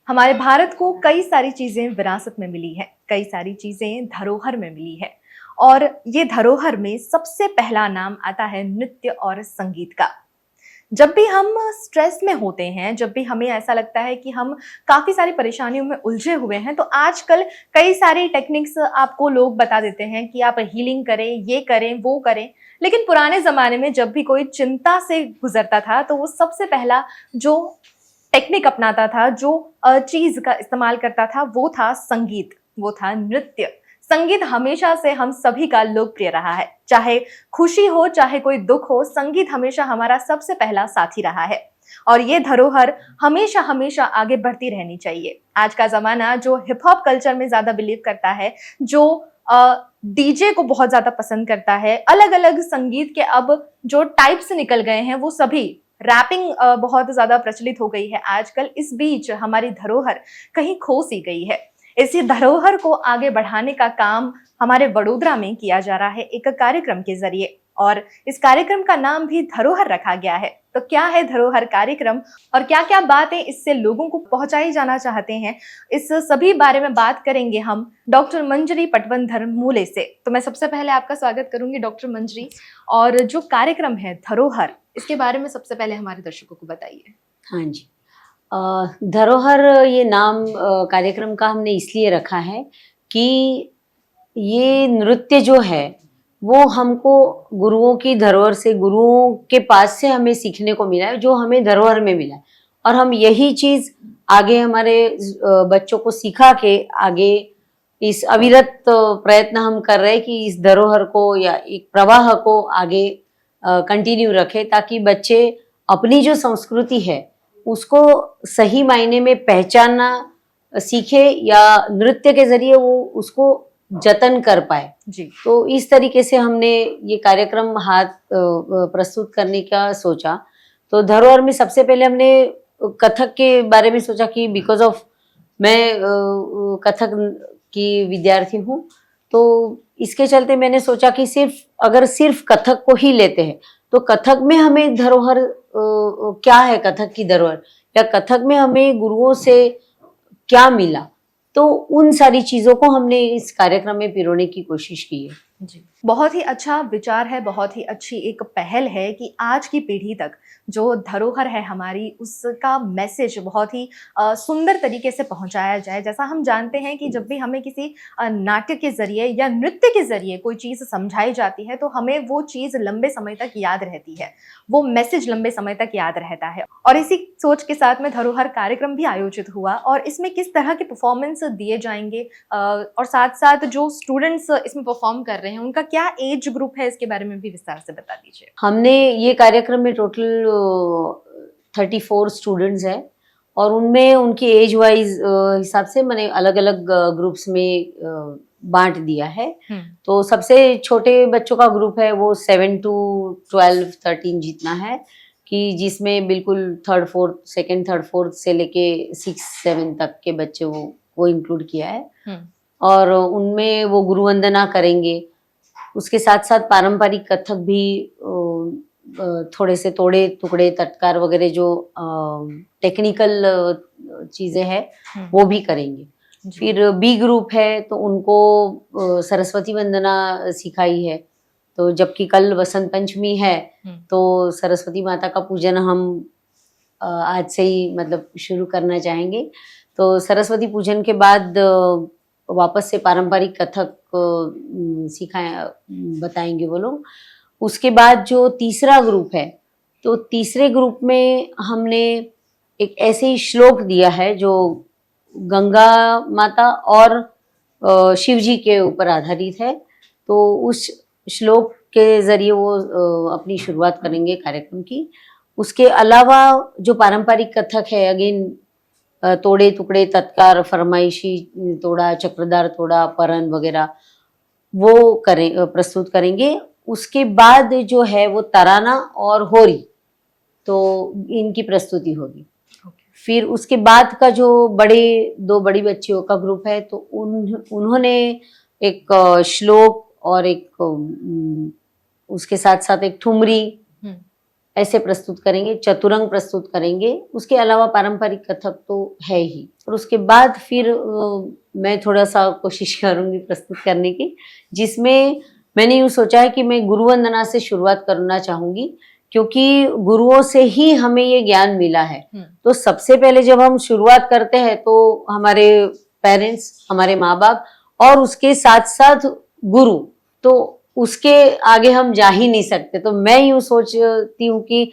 हमारे भारत को कई सारी चीजें विरासत में मिली है, कई सारी चीजें धरोहर में मिली है। और ये धरोहर में सबसे पहला नाम आता है नृत्य और संगीत का। जब भी हम स्ट्रेस में होते हैं, जब भी हमें ऐसा लगता है कि हम काफी सारी परेशानियों में उलझे हुए हैं, तो आजकल कई सारी टेक्निक्स आपको लोग बता देते हैं कि आप हीलिंग करें, ये करें, वो करें। लेकिन पुराने जमाने में जब भी कोई चिंता से गुजरता था, तो वो सबसे पहला जो टेक्निक अपनाता था, जो चीज का इस्तेमाल करता था, वो था संगीत, वो था नृत्य। संगीत हमेशा से हम सभी का लोकप्रिय रहा है। चाहे खुशी हो, चाहे कोई दुख हो, संगीत हमेशा हमारा सबसे पहला साथी रहा है। और ये धरोहर हमेशा हमेशा आगे बढ़ती रहनी चाहिए। आज का जमाना जो हिप हॉप कल्चर में ज्यादा बिलीव करता है, जो डीजे को बहुत ज्यादा पसंद करता है, अलग अलग संगीत के अब जो टाइप्स निकल गए हैं, वो सभी रैपिंग बहुत ज्यादा प्रचलित हो गई है आजकल। इस बीच हमारी धरोहर कहीं खो सी गई है। इसी धरोहर को आगे बढ़ाने का काम हमारे वडोदरा में किया जा रहा है एक कार्यक्रम के जरिए, और इस कार्यक्रम का नाम भी धरोहर रखा गया है। तो क्या है धरोहर कार्यक्रम और क्या क्या बातें इससे लोगों को पहुंचाई जाना चाहते हैं, इस सभी बारे में बात करेंगे हम डॉक्टर मंजरी पटवंधर मूले से। तो मैं सबसे पहले आपका स्वागत करूंगी डॉक्टर मंजरी। और जो कार्यक्रम है धरोहर, इसके बारे में सबसे पहले हमारे दर्शकों को बताइए। हाँ जी। धरोहर ये नाम कार्यक्रम का हमने इसलिए रखा है कि ये नृत्य जो है वो हमको गुरुओं की धरोहर से, गुरुओं के पास से हमें सीखने को मिला है, जो हमें धरोहर में मिला है। और हम यही चीज़ आगे हमारे बच्चों को सिखा के आगे इस अविरत प्रयत्न हम कर रहे हैं कि इस धरोहर को या एक प्रवाह को आगे कंटिन्यू रखें, ताकि बच्चे अपनी जो संस्कृति है उसको सही मायने में पहचानना सीखे या नृत्य के जरिए वो उसको जतन कर पाए जी। तो इस तरीके से हमने ये कार्यक्रम हाथ प्रस्तुत करने का सोचा। तो धरोहर में सबसे पहले हमने कथक के बारे में सोचा कि बिकॉज ऑफ मैं कथक की विद्यार्थी हूँ, तो इसके चलते मैंने सोचा कि अगर सिर्फ कथक को ही लेते हैं तो कथक में हमें धरोहर क्या है, कथक की धरोहर या कथक में हमें गुरुओं से क्या मिला, तो उन सारी चीजों को हमने इस कार्यक्रम में पिरोने की कोशिश की है। जी, बहुत ही अच्छा विचार है, बहुत ही अच्छी एक पहल है कि आज की पीढ़ी तक जो धरोहर है हमारी, उसका मैसेज बहुत ही सुंदर तरीके से पहुंचाया जाए। जैसा हम जानते हैं कि जब भी हमें किसी नाट्य के जरिए या नृत्य के जरिए कोई चीज़ समझाई जाती है, तो हमें वो चीज़ लंबे समय तक याद रहती है, वो मैसेज लंबे समय तक याद रहता है। और इसी सोच के साथ में धरोहर कार्यक्रम भी आयोजित हुआ, और इसमें किस तरह के परफॉर्मेंस दिए जाएंगे और साथ साथ जो स्टूडेंट्स इसमें परफॉर्म कर रहे हैं उनका क्या एज ग्रुप है, इसके बारे में भी विस्तार से बता दीजिए। हमने ये कार्यक्रम में टोटल 34 स्टूडेंट्स हैं और उनमें उनकी एज वाइज हिसाब से मैंने अलग अलग ग्रुप्स में बांट दिया है। तो सबसे छोटे बच्चों का ग्रुप है वो 7 to 12, 13 जितना है, कि जिसमें बिल्कुल सेकेंड थर्ड फोर्थ से लेके 6, 7 तक के बच्चे वो इंक्लूड किया है। और उनमें वो गुरु वंदना करेंगे। उसके साथ साथ पारंपरिक कथक भी थोड़े से तोड़े टुकड़े तटकार वगैरह जो टेक्निकल चीज़ें हैं वो भी करेंगे। फिर बी ग्रुप है तो उनको सरस्वती वंदना सिखाई है। तो जबकि कल वसंत पंचमी है तो सरस्वती माता का पूजन हम आज से ही मतलब शुरू करना चाहेंगे। तो सरस्वती पूजन के बाद वापस से पारंपरिक कथक बताएंगे वो लोग। उसके बाद जो तीसरा ग्रुप है, तो तीसरे ग्रुप में हमने एक ऐसे ही श्लोक दिया है जो गंगा माता और शिव जी के ऊपर आधारित है। तो उस श्लोक के जरिए वो अपनी शुरुआत करेंगे कार्यक्रम की। उसके अलावा जो पारंपरिक कथक है, अगेन तोड़े टुकड़े तत्कार, फरमाइशी तोड़ा, चक्रधार तोड़ा, परन वगैरह वो प्रस्तुत करेंगे। उसके बाद जो है वो तराना और होरी, तो इनकी प्रस्तुति होगी। फिर उसके बाद का जो दो बड़ी बच्चियों का ग्रुप है, तो उन्होंने एक श्लोक और एक उसके साथ साथ एक ठुमरी ऐसे प्रस्तुत करेंगे, चतुरंग प्रस्तुत करेंगे। उसके अलावा पारंपरिक कथक तो है ही। और उसके बाद फिर मैं थोड़ा-सा कोशिश करूँगी प्रस्तुत करने की, जिसमें मैंने यूँ सोचा है कि मैं गुरु वंदना से शुरुआत करना चाहूँगी, क्योंकि गुरुओं से ही हमें ये ज्ञान मिला है। तो सबसे पहले जब हम शुरुआत करते हैं तो हमारे पेरेंट्स, हमारे माँ-बाप और उसके साथ-साथ गुरु, तो उसके आगे हम जा ही नहीं सकते। तो मैं यूँ सोचती हूँ कि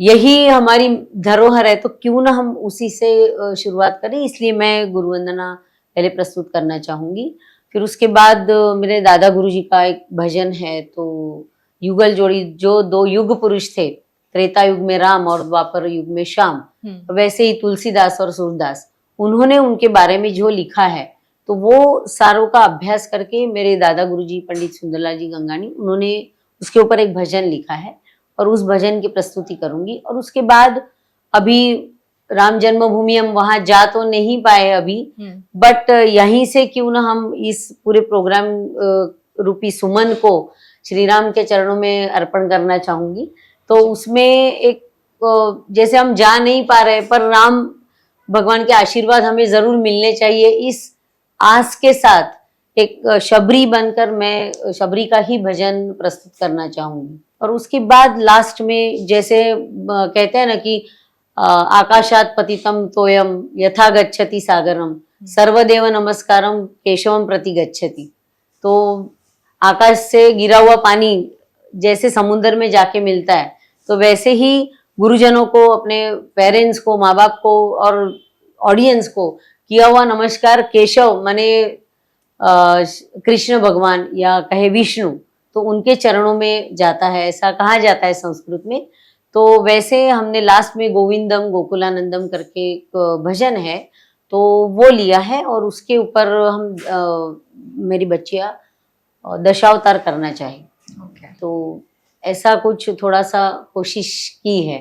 यही हमारी धरोहर है, तो क्यों ना हम उसी से शुरुआत करें, इसलिए मैं गुरु वंदना पहले प्रस्तुत करना चाहूँगी। फिर उसके बाद मेरे दादा गुरुजी का एक भजन है, तो युगल जोड़ी, जो 2 युग पुरुष थे, त्रेता युग में राम और द्वापर युग में श्याम, वैसे ही तुलसीदास और सूरदास, उन्होंने उनके बारे में जो लिखा है, तो वो सारों का अभ्यास करके मेरे दादा गुरुजी पंडित सुंदरलाल जी गंगानी, उन्होंने उसके ऊपर एक भजन लिखा है और उस भजन की प्रस्तुति करूंगी। और उसके बाद अभी राम जन्मभूमि हम वहां जा तो नहीं पाए अभी, बट यहीं से क्यों ना हम इस पूरे प्रोग्राम रूपी सुमन को श्री राम के चरणों में अर्पण करना चाहूंगी। तो उसमें एक जैसे हम जा नहीं पा रहे, पर राम भगवान के आशीर्वाद हमें जरूर मिलने चाहिए, इस आस के साथ एक शबरी बनकर मैं शबरी का ही भजन प्रस्तुत करना चाहूंगी। और उसके बाद लास्ट में जैसे कहते हैं ना कि आकाशात पतितम तोयम यथा गच्छति सागरम सर्वदेव नमस्कारम केशवम प्रति गच्छति। तो आकाश से गिरा हुआ पानी जैसे समुद्र में जाके मिलता है, तो वैसे ही गुरुजनों को, अपने पेरेंट्स को, माँ बाप को और ऑडियंस को किया हुआ नमस्कार केशव माने कृष्ण भगवान या कहे विष्णु, तो उनके चरणों में जाता है, ऐसा कहा जाता है संस्कृत में। तो वैसे हमने लास्ट में गोविंदम गोकुलानंदम करके एक भजन है, तो वो लिया है और उसके ऊपर हम मेरी बच्चियाँ दशावतार करना चाहिए। तो ऐसा कुछ थोड़ा सा कोशिश की है।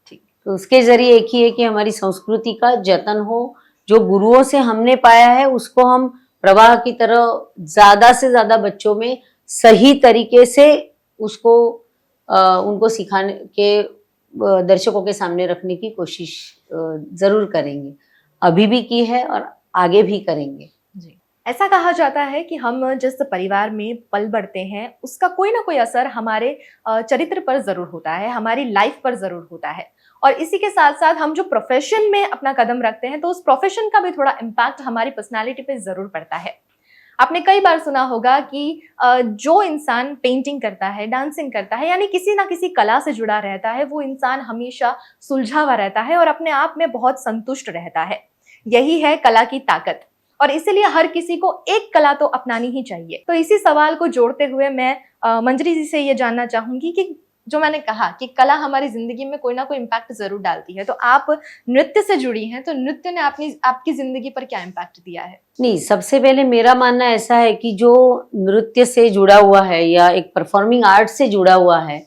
ठीक, तो उसके जरिए एक ही है कि हमारी संस्कृति का जतन हो, जो गुरुओं से हमने पाया है उसको हम प्रवाह की तरह ज्यादा से ज्यादा बच्चों में सही तरीके से उसको उनको सिखाने के दर्शकों के सामने रखने की कोशिश जरूर करेंगे। अभी भी की है और आगे भी करेंगे। जी, ऐसा कहा जाता है कि हम जिस परिवार में पल बढ़ते हैं उसका कोई ना कोई असर हमारे चरित्र पर जरूर होता है, हमारी लाइफ पर जरूर होता है। और इसी के साथ साथ हम जो प्रोफेशन में अपना कदम रखते हैं तो उस प्रोफेशन का भी थोड़ा इम्पैक्ट हमारी पर्सनालिटी पे जरूर पड़ता है। आपने कई बार सुना होगा कि जो इंसान पेंटिंग करता है, डांसिंग करता है, यानी किसी ना किसी कला से जुड़ा रहता है, वो इंसान हमेशा सुलझा हुआ रहता है और अपने आप में बहुत संतुष्ट रहता है। यही है कला की ताकत, और इसीलिए हर किसी को एक कला तो अपनानी ही चाहिए। तो इसी सवाल को जोड़ते हुए मैं मंजरी जी से ये जानना चाहूंगी कि जो मैंने कहा कि कला हमारी जिंदगी में कोई ना कोई इम्पैक्ट जरूर डालती है, तो आप नृत्य से जुड़ी हैं, तो नृत्य ने आपकी जिंदगी पर क्या इम्पैक्ट दिया है? नहीं, सबसे पहले मेरा मानना ऐसा है कि जो नृत्य से जुड़ा हुआ है या एक परफॉर्मिंग आर्ट से जुड़ा हुआ है,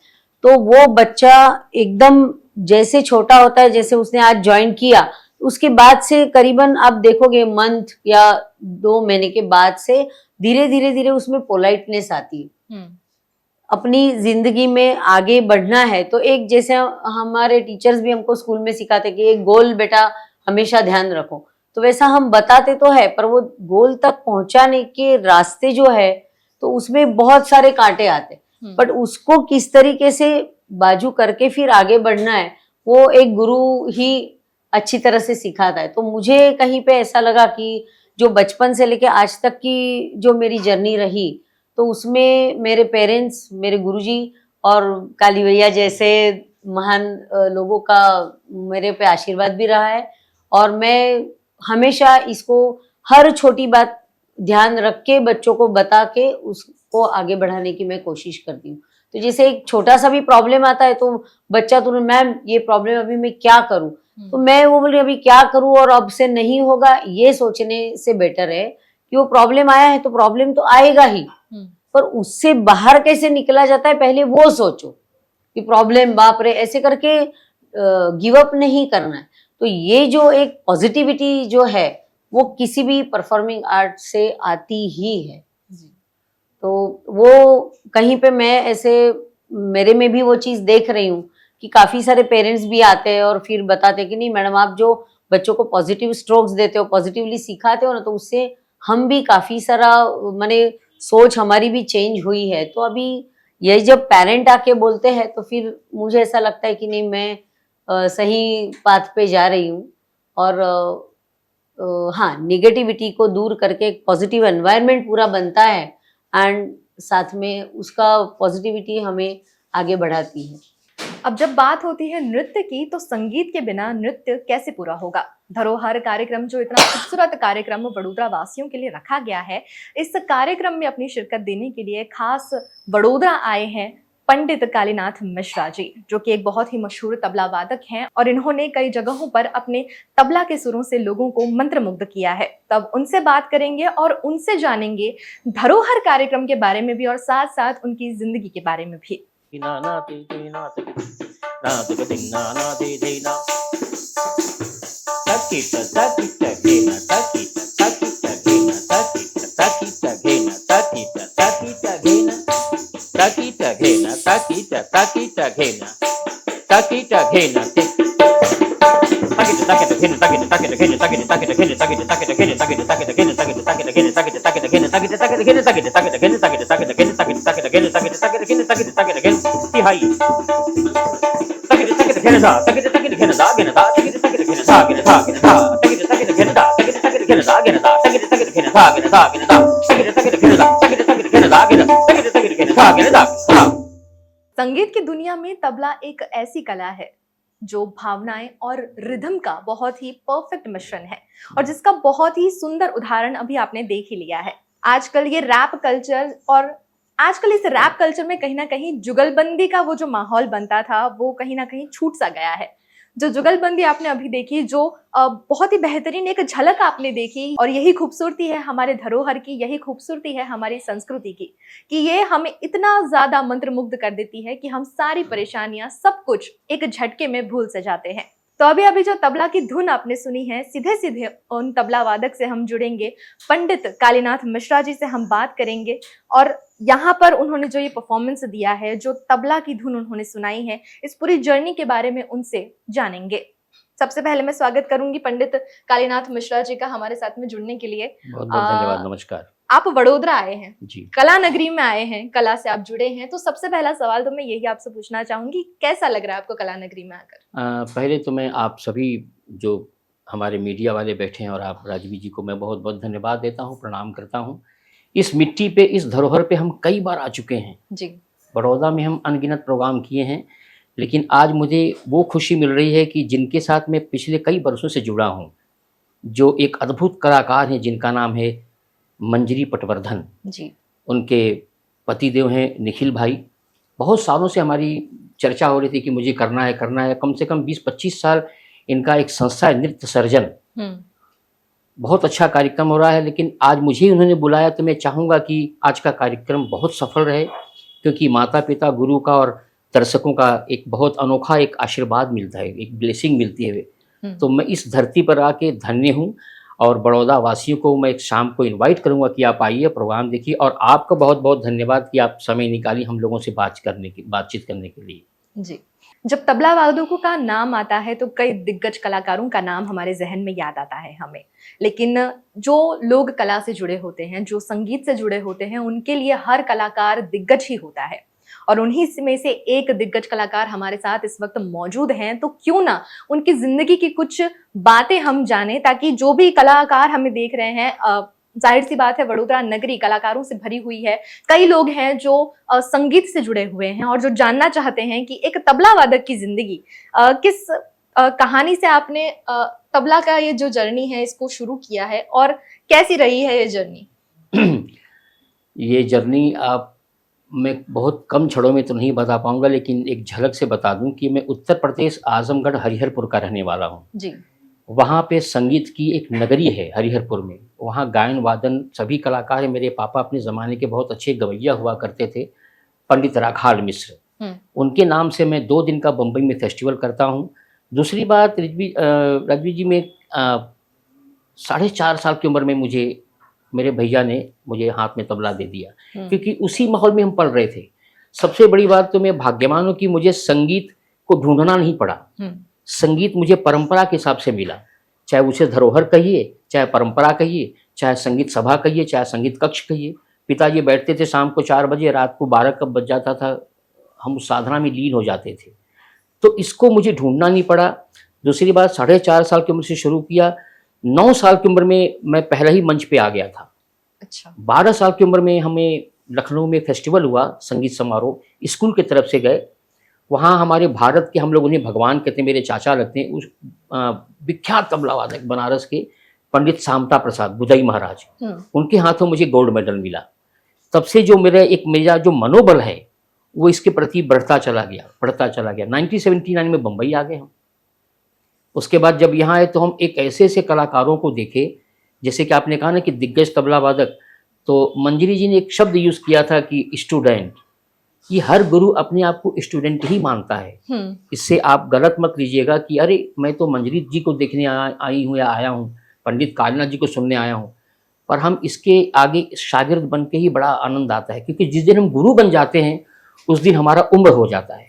तो वो बच्चा एकदम जैसे छोटा होता है, जैसे उसने आज ज्वाइन किया, उसके बाद से करीबन आप देखोगे मंथ या 2 महीने के बाद से धीरे धीरे उसमें पोलाइटनेस आती है। अपनी जिंदगी में आगे बढ़ना है तो एक, जैसे हमारे टीचर्स भी हमको स्कूल में सिखाते कि एक गोल बेटा हमेशा ध्यान रखो, तो वैसा हम बताते तो है, पर वो गोल तक पहुंचाने के रास्ते जो है तो उसमें बहुत सारे कांटे आते, बट उसको किस तरीके से बाजू करके फिर आगे बढ़ना है वो एक गुरु ही अच्छी तरह से सिखाता है। तो मुझे कहीं पे ऐसा लगा कि जो बचपन से लेके आज तक की जो मेरी जर्नी रही, तो उसमें मेरे पेरेंट्स, मेरे गुरुजी और काली भैया जैसे महान लोगों का मेरे पे आशीर्वाद भी रहा है। और मैं हमेशा इसको हर छोटी बात ध्यान रख के बच्चों को बता के उसको आगे बढ़ाने की मैं कोशिश करती हूँ। तो जैसे एक छोटा सा भी प्रॉब्लम आता है तो बच्चा तुरंत, मैम ये प्रॉब्लम अभी मैं क्या करूँ, तो मैं वो बोल रही अभी क्या करूँ और अब से नहीं होगा, ये सोचने से बेटर है कि वो प्रॉब्लम आया है तो प्रॉब्लम तो आएगा ही, पर उससे बाहर कैसे निकला जाता है पहले वो सोचो कि प्रॉब्लम बाप रे ऐसे करके गिव अप नहीं करना है। तो ये जो एक पॉजिटिविटी जो है वो किसी भी परफॉर्मिंग आर्ट से आती ही है। तो वो कहीं पे मैं ऐसे मेरे में भी वो चीज देख रही हूँ कि काफ़ी सारे पेरेंट्स भी आते हैं और फिर बताते हैं कि नहीं मैडम, आप जो बच्चों को पॉजिटिव स्ट्रोक्स देते हो, पॉजिटिवली सिखाते हो ना, तो उससे हम भी काफ़ी सारा माने सोच हमारी भी चेंज हुई है। तो अभी यही जब पेरेंट आके बोलते हैं तो फिर मुझे ऐसा लगता है कि नहीं, मैं सही पाथ पे जा रही हूँ। और हाँ, नेगेटिविटी को दूर करके एक पॉजिटिव एनवायरनमेंट पूरा बनता है, एंड साथ में उसका पॉजिटिविटी हमें आगे बढ़ाती है। अब जब बात होती है नृत्य की, तो संगीत के बिना नृत्य कैसे पूरा होगा। धरोहर कार्यक्रम, जो इतना खूबसूरत कार्यक्रम वडोदरा वासियों के लिए रखा गया है, इस कार्यक्रम में अपनी शिरकत देने के लिए खास वडोदरा आए हैं पंडित कालीनाथ मिश्रा जी, जो कि एक बहुत ही मशहूर तबला वादक हैं और इन्होंने कई जगहों पर अपने तबला के सुरों से लोगों को मंत्रमुग्ध किया है। तब उनसे बात करेंगे और उनसे जानेंगे धरोहर कार्यक्रम के बारे में भी और साथ साथ उनकी जिंदगी के बारे में भी। संगीत की दुनिया में तबला एक ऐसी कला है जो भावनाएं और रिदम का बहुत ही परफेक्ट मिश्रण है और जिसका बहुत ही सुंदर उदाहरण अभी आपने देख ही लिया है। आजकल ये रैप कल्चर और आजकल इस रैप कल्चर में कहीं ना कहीं जुगलबंदी का वो जो माहौल बनता था वो कहीं ना कहीं छूट सा गया है। जो जुगलबंदी आपने अभी देखी, जो बहुत ही बेहतरीन एक झलक आपने देखी, और यही खूबसूरती है हमारे धरोहर की, यही खूबसूरती है हमारी संस्कृति की कि ये हमें इतना ज्यादा मंत्रमुग्ध कर देती है कि हम सारी परेशानियां, सब कुछ एक झटके में भूल से जाते हैं। तो अभी जो तबला की धुन आपने सुनी है, सीधे सीधे उन तबला वादक से हम जुड़ेंगे, पंडित कालीनाथ मिश्रा जी से हम बात करेंगे और यहाँ पर उन्होंने जो ये परफॉर्मेंस दिया है, जो तबला की धुन उन्होंने सुनाई है, इस पूरी जर्नी के बारे में उनसे जानेंगे। सबसे पहले मैं स्वागत करूंगी पंडित कालीनाथ मिश्रा जी का हमारे साथ में जुड़ने के लिए। बहुत बहुत धन्यवाद। नमस्कार। आप वडोदरा आए हैं जी, कला नगरी में आए हैं, कला से आप जुड़े हैं, तो सबसे पहला सवाल तो मैं यही आपसे पूछना चाहूंगी, कैसा लग रहा है आपको कला नगरी में आकर? पहले तो मैं आप सभी जो हमारे मीडिया वाले बैठे हैं और आप राजवी जी को मैं बहुत बहुत धन्यवाद देता हूँ, प्रणाम करता हूँ। इस मिट्टी पे, इस धरोहर पे हम कई बार आ चुके हैं जी। बड़ौदा में, हम अनगिनत प्रोग्राम किए हैं, लेकिन आज मुझे वो खुशी मिल रही है कि जिनके साथ मैं पिछले कई वर्षों से जुड़ा हूँ, जो एक अद्भुत कलाकार हैं जिनका नाम है मंजरी पटवर्धन जी। उनके पतिदेव हैं निखिल भाई। बहुत सालों से हमारी चर्चा हो रही थी कि मुझे करना है। कम से कम 20-25 साल इनका एक संस्था है नृत्य सर्जन, बहुत अच्छा कार्यक्रम हो रहा है, लेकिन आज मुझे उन्होंने बुलाया तो मैं चाहूँगा कि आज का कार्यक्रम बहुत सफल रहे, क्योंकि माता पिता, गुरु का और दर्शकों का एक बहुत अनोखा एक आशीर्वाद मिलता है, एक ब्लेसिंग मिलती है। तो मैं इस धरती पर आके धन्य हूँ और बड़ौदा वासियों को मैं एक शाम को इनवाइट करूंगा कि आप आइए, प्रोग्राम देखिए, और आपका बहुत बहुत धन्यवाद कि आप समय निकाली हम लोगों से बातचीत करने के लिए। जी। जब तबला वादकों का नाम आता है तो कई दिग्गज कलाकारों का नाम हमारे जहन में याद आता है हमें, लेकिन जो लोग कला से जुड़े होते हैं, जो संगीत से जुड़े होते हैं, उनके लिए हर कलाकार दिग्गज ही होता है और उन्हीं में से एक दिग्गज कलाकार हमारे साथ इस वक्त मौजूद हैं। तो क्यों ना उनकी जिंदगी की कुछ बातें हम जाने, ताकि जो भी कलाकार हमें देख रहे हैं, जाहिर सी बात है वडोदरा नगरी कलाकारों से भरी हुई है, कई लोग हैं जो संगीत से जुड़े हुए हैं और जो जानना चाहते हैं कि एक तबला वादक की जिंदगी किस कहानी से आपने तबला का ये जो जर्नी है इसको शुरू किया है और कैसी रही है ये जर्नी? ये जर्नी आप मैं बहुत कम क्षणों में तो नहीं बता पाऊंगा, लेकिन एक झलक से बता दूं कि मैं उत्तर प्रदेश आजमगढ़ हरिहरपुर का रहने वाला हूं जी। वहाँ पे संगीत की एक नगरी है हरिहरपुर में, वहाँ गायन वादन सभी कलाकार हैं। मेरे पापा अपने ज़माने के बहुत अच्छे गवैया हुआ करते थे, पंडित राखाल मिश्र, उनके नाम से मैं 2 दिन का बम्बई में फेस्टिवल करता हूँ। दूसरी बात, रजवी जी में 4.5 साल की उम्र में मेरे भैया ने मुझे हाथ में तबला दे दिया, क्योंकि उसी माहौल में हम पल रहे थे। सबसे बड़ी बात तो मैं भाग्यवान हूँ कि मुझे संगीत को ढूंढना नहीं पड़ा। संगीत मुझे परंपरा के हिसाब से मिला, चाहे उसे धरोहर कहिए, चाहे परंपरा कहिए, चाहे संगीत सभा कहिए, चाहे संगीत कक्ष कहिए। पिताजी बैठते थे शाम को 4 बजे, रात को 12 कब बज जाता था, हम उस साधना में लीन हो जाते थे। तो इसको मुझे ढूंढना नहीं पड़ा। दूसरी बात, 4.5 साल की उम्र से शुरू किया, 9 साल की उम्र में मैं पहले ही मंच पे आ गया था। अच्छा। 12 साल की उम्र में हमें लखनऊ में फेस्टिवल हुआ, संगीत समारोह, स्कूल की तरफ से गए। वहाँ हमारे भारत के, हम लोग उन्हें भगवान कहते हैं, मेरे चाचा लगते हैं, उस विख्यात तबला वादक बनारस के पंडित शामता प्रसाद बुदई महाराज, उनके हाथों मुझे गोल्ड मेडल मिला। तब से जो मेरा जो मनोबल है वो इसके प्रति बढ़ता चला गया। 1979 में बम्बई आ गए हम। उसके बाद जब यहाँ आए तो हम एक ऐसे ऐसे कलाकारों को देखे, जैसे कि आपने कहा ना कि दिग्गज तबला वादक, तो मंजरी जी ने एक शब्द यूज किया था कि स्टूडेंट। ये हर गुरु अपने आप को स्टूडेंट ही मानता है। इससे आप गलत मत लीजिएगा कि अरे मैं तो मंजरी जी को देखने आई हूँ या आया हूँ, पंडित कालीनाथ जी को सुनने आया हूँ। पर हम इसके आगे शागिर्द बन के ही बड़ा आनंद आता है, क्योंकि जिस दिन हम गुरु बन जाते हैं उस दिन हमारा उम्र हो जाता है।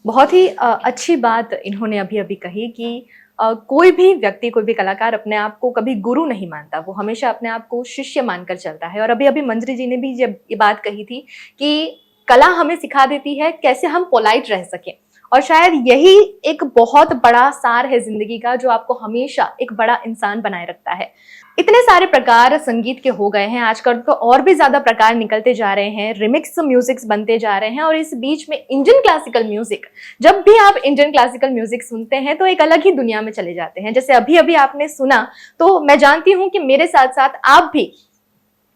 बहुत ही अच्छी बात इन्होंने अभी अभी कही कि कोई भी व्यक्ति, कोई भी कलाकार अपने आप को कभी गुरु नहीं मानता, वो हमेशा अपने आप को शिष्य मानकर चलता है। और अभी अभी मंजरी जी ने भी जब ये बात कही थी कि कला हमें सिखा देती है कैसे हम पोलाइट रह सकें, और शायद यही एक बहुत बड़ा सार है जिंदगी का, जो आपको हमेशा एक बड़ा इंसान बनाए रखता है। इतने सारे प्रकार संगीत के हो गए हैं आजकल, तो और भी ज्यादा प्रकार निकलते जा रहे हैं, रिमिक्स म्यूजिक्स बनते जा रहे हैं। और इस बीच में इंडियन क्लासिकल म्यूजिक, जब भी आप इंडियन क्लासिकल म्यूजिक सुनते हैं तो एक अलग ही दुनिया में चले जाते हैं। जैसे अभी अभी आपने सुना, तो मैं जानती हूँ कि मेरे साथ साथ आप भी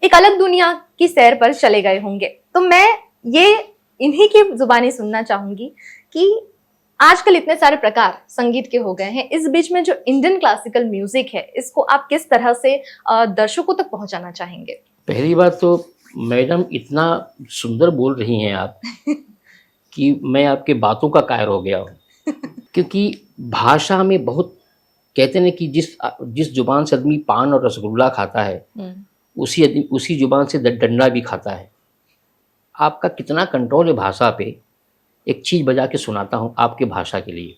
एक अलग दुनिया की सैर पर चले गए होंगे। तो मैं ये इन्हीं की जुबानी सुनना चाहूंगी कि आजकल इतने सारे प्रकार संगीत के हो गए हैं, इस बीच में जो इंडियन क्लासिकल म्यूजिक है, इसको आप किस तरह से दर्शकों तक पहुंचाना चाहेंगे? पहली बात तो मैडम इतना सुंदर बोल रही हैं आप कि मैं आपके बातों का कायर हो गया हूँ। क्योंकि भाषा में बहुत, कहते हैं कि जिस जुबान से आदमी पान और रसगुल्ला खाता है, उसी जुबान से डंडा भी खाता है। आपका कितना कंट्रोल है भाषा पे। एक चीज बजा के सुनाता हूँ आपके भाषा के लिए।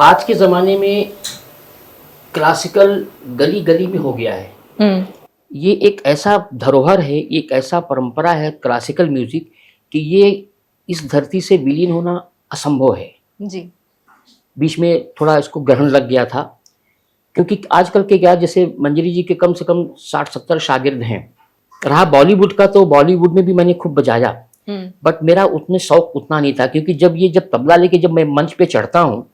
आज के ज़माने में क्लासिकल गली गली में हो गया है। ये एक ऐसा धरोहर है, एक ऐसा परंपरा है क्लासिकल म्यूजिक कि ये इस धरती से विलीन होना असंभव है जी। बीच में थोड़ा इसको ग्रहण लग गया था, क्योंकि आजकल के क्या, जैसे मंजरी जी के कम से कम 60-70 शागिर्द हैं। रहा बॉलीवुड का, तो बॉलीवुड में भी मैंने खूब बजाया, बट मेरा उतने शौक उतना नहीं था। क्योंकि जब तबला लेके जब मैं मंच पे चढ़ता हूँ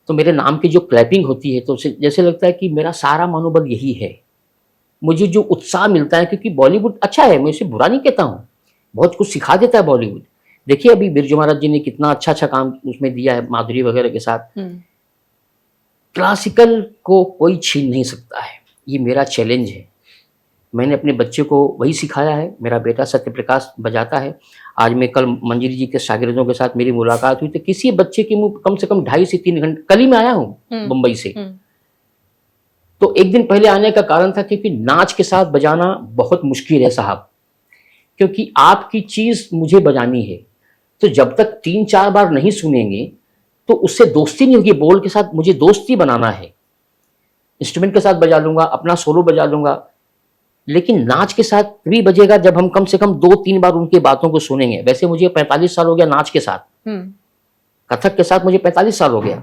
तो मेरे नाम की जो क्लैपिंग होती है, तो जैसे लगता है कि मेरा सारा मनोबल यही है। मुझे जो उत्साह मिलता है, क्योंकि बॉलीवुड अच्छा है, मैं इसे बुरा नहीं कहता हूँ, बहुत कुछ सिखा देता है बॉलीवुड। देखिए अभी बिरजू महाराज जी ने कितना अच्छा काम उसमें दिया है, माधुरी वगैरह के साथ। क्लासिकल को कोई छीन नहीं सकता है, ये मेरा चैलेंज है। मैंने अपने बच्चे को वही सिखाया है। मेरा बेटा सत्यप्रकाश बजाता है। आज मैं कल मंजरी जी के शागिर्दों के साथ मेरी मुलाकात हुई, तो किसी बच्चे की मुंह कम से कम 2.5 से 3 घंटे, कल ही मैं आया हूँ मुंबई से। तो एक दिन पहले आने का कारण था क्योंकि नाच के साथ बजाना बहुत मुश्किल है साहब, क्योंकि आपकी चीज मुझे बजानी है। तो जब तक 3-4 बार नहीं सुनेंगे तो उससे दोस्ती नहीं होगी। बोल के साथ मुझे दोस्ती बनाना है। इंस्ट्रूमेंट के साथ बजा लूंगा, अपना सोलो बजा लूंगा, लेकिन नाच के साथ भी बजेगा जब हम कम से कम 2-3 बार उनकी बातों को सुनेंगे। वैसे मुझे 45 साल हो गया नाच के साथ, कथक के साथ मुझे 45 साल हो गया,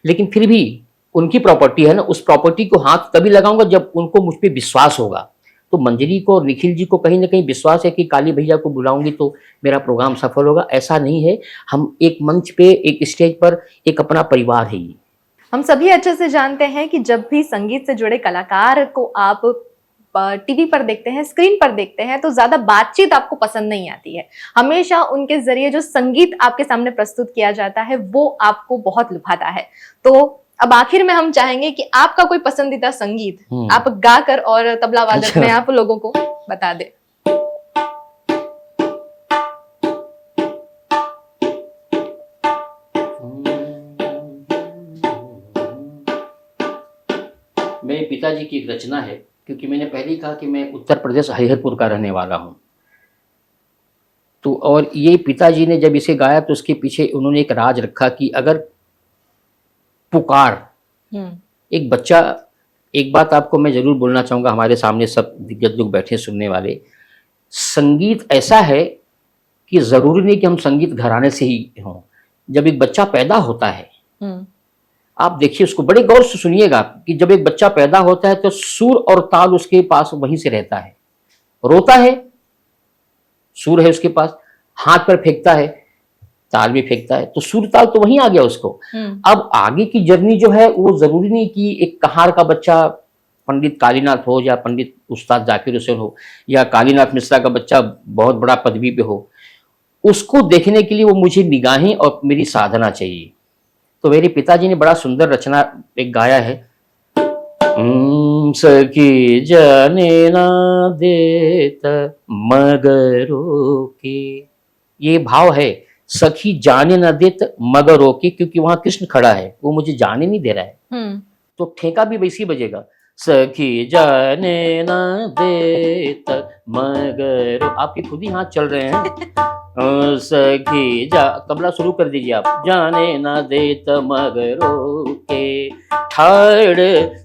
लेकिन फिर भी उनकी प्रॉपर्टी है ना, उस प्रॉपर्टी को हाथ तभी लगाऊंगा जब उनको मुझ पर विश्वास होगा। तो मंजरी को और निखिल जी को कहीं ना कहीं विश्वास है कि काली भैया को बुलाऊंगी तो मेरा प्रोग्राम सफल होगा। ऐसा नहीं है, हम एक मंच पे, एक स्टेज पर एक अपना परिवार है। हम सभी अच्छे से जानते हैं कि जब भी संगीत से जुड़े कलाकार को आप टीवी पर देखते हैं, स्क्रीन पर देखते हैं, तो ज्यादा बातचीत आपको पसंद नहीं आती है। हमेशा उनके जरिए जो संगीत आपके सामने प्रस्तुत किया जाता है वो आपको बहुत लुभाता है। तो अब आखिर में हम चाहेंगे कि आपका कोई पसंदीदा संगीत आप गाकर और तबला वादक में आप लोगों को बता दे। मेरे पिताजी की एक रचना है, क्योंकि मैंने पहले ही कहा कि मैं उत्तर प्रदेश हरिहरपुर का रहने वाला हूँ। तो और ये पिताजी ने जब इसे गाया तो उसके पीछे उन्होंने एक राज रखा कि अगर पुकार एक बच्चा, एक बात आपको मैं जरूर बोलना चाहूँगा, हमारे सामने सब दिग्गज लोग बैठे सुनने वाले, संगीत ऐसा है कि ज़रूरी नहीं कि हम संगीत घराने से ही हों। जब एक बच्चा पैदा होता है, आप देखिए उसको बड़े गौर से सुनिएगा कि जब एक बच्चा पैदा होता है तो सुर और ताल उसके पास वहीं से रहता है। रोता है, सुर है उसके पास, हाथ पर फेंकता है, ताल भी फेंकता है, तो सुर ताल तो वहीं आ गया उसको। अब आगे की जर्नी जो है वो जरूरी नहीं कि एक कहार का बच्चा पंडित कालीनाथ हो या पंडित उस्ताद जाकिर हुसैन हो या कालीनाथ मिश्रा का बच्चा बहुत बड़ा पदवी पे हो। उसको देखने के लिए वो मुझे निगाहें और मेरी साधना चाहिए। तो मेरे पिताजी ने बड़ा सुंदर रचना एक गाया है, सखी जाने ना देत मगरों के। ये भाव है, सखी जाने ना देत मगरों के, क्योंकि वहां कृष्ण खड़ा है, वो मुझे जाने नहीं दे रहा है। तो ठेका भी वैसी बजेगा, सखी जाने ना देत मगरों। आपके खुद ही हाथ चल रहे हैं। सखी जा, तबला शुरू कर दीजिए आप। जाने ना देत मगरों के ठाड़,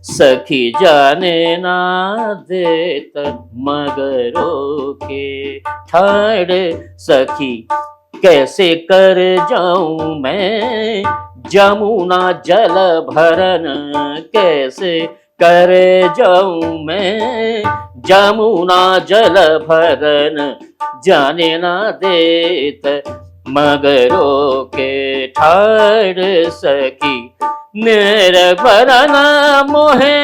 सखी जाने ना देत मगरों के ठाड़। सखी कैसे कर जाऊं मैं जमुना जल भरन, कैसे कर जाऊं मैं जमुना जल भरन, जाने ना देत मगरों के ठाड़। सखी निर्भरन मोहे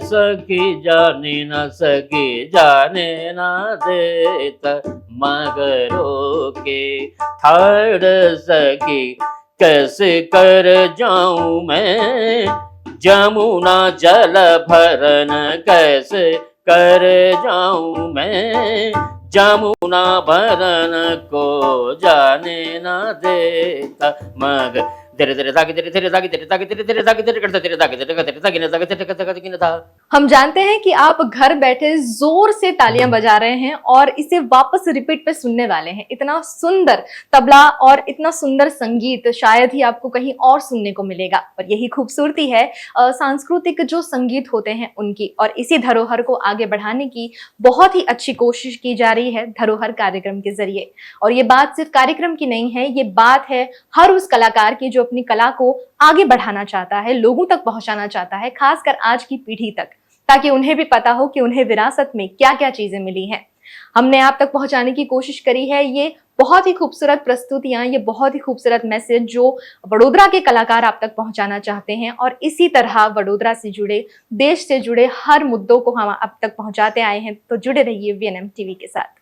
सखी जाने न सकी जाने ना देत मगरों के ठाड़। सखी कैसे कर जाऊं मैं जमुना जल भरन, कैसे कर जाऊं मैं जमुना भरन को जाने ना देता मग। हम जानते हैं कि आप घर बैठे जोर से तालियां बजा रहे हैं और इसे वापस रिपीट पे सुनने वाले हैं। इतना सुंदर तबला और इतना सुंदर संगीत शायद ही आपको कहीं और सुनने को मिलेगा। पर यही खूबसूरती है सांस्कृतिक जो संगीत होते हैं उनकी, और इसी धरोहर को आगे बढ़ाने की बहुत ही अच्छी कोशिश की जा रही है धरोहर कार्यक्रम के जरिए। और ये बात सिर्फ कार्यक्रम की नहीं है, ये बात है हर उस कलाकार की जो अपनी कला को आगे बढ़ाना चाहता है, लोगों तक पहुंचाना चाहता है, खासकर आज की पीढ़ी तक, ताकि उन्हें भी पता हो कि उन्हें विरासत में क्या क्या चीजें मिली हैं। हमने आप तक पहुंचाने की कोशिश करी है ये बहुत ही खूबसूरत प्रस्तुतियां, ये बहुत ही खूबसूरत मैसेज जो वडोदरा के कलाकार आप तक पहुंचाना चाहते हैं। और इसी तरह वडोदरा से जुड़े, देश से जुड़े हर मुद्दों को हम आप तक पहुंचाते आए हैं। तो जुड़े रहिए वीएनएम टीवी के साथ।